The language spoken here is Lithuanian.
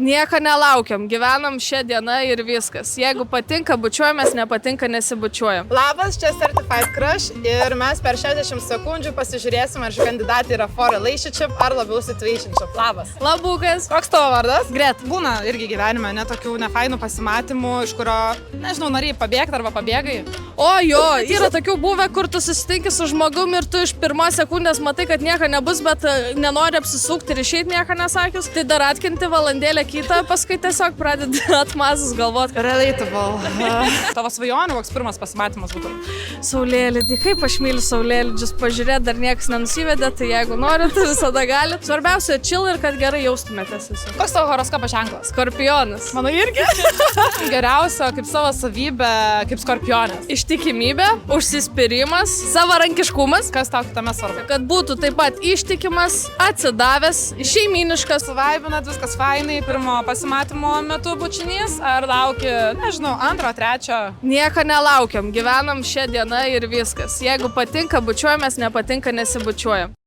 Nieko nelaukiam, gyvenam šią dieną ir viskas. Jeigu patinka, bučiuojamės, nepatinka, nesibučiuojam. Labas, čia Certified Crush ir mes per 60 sekundžių pasižiūrėsim, ar ši kandidatė yra for relationship ar labiau situationship. Labas. Labukas. Koks tavo vardas? Gret. Būna irgi gyvenime netokių nefainų pasimatymų, iš kurio, nežinau, norėjai pabėgti arba pabėgai. O jo, yra tokių buvę, kur tu susitinki su žmogum ir tu iš pirmos sekundės matai, kad nieko nebus, bet nenori apsisukti ir išeiti nieko nesakius. Tai dar atkinti valandėlę kitą, paskui tiesiog pradedi atmazus galvot. Relatable. Tavo svajonių, koks pirmas pasimatymas būtų? Saulėlydį, kaip aš myliu saulėlydžius, pažiūrėt, dar niekas nenusivedė, tai jeigu norit, tai visada galit. Svarbiausia, chill ir kad gerai jaustumėtės visi. Koks tavo horoskopo ženklas? Skorpionas. Mano irgi. Geriausia kaip savo savybę, kaip skorpionės. Ištikimybė, užsispyrimas, savarankiškumas. Kas tau kitame svarbu? Kad būtų taip pat ištikimas, atsidavęs, šeiminiškas. Suvaibinat, viskas fainai, pirmo pasimatymo metu bučinys, ar lauki, nežinau, antro, trečio? Nieko nelaukiam, gyvenam šią dieną ir viskas. Jeigu patinka, bučiuojamės, nepatinka, nesibučiuojam.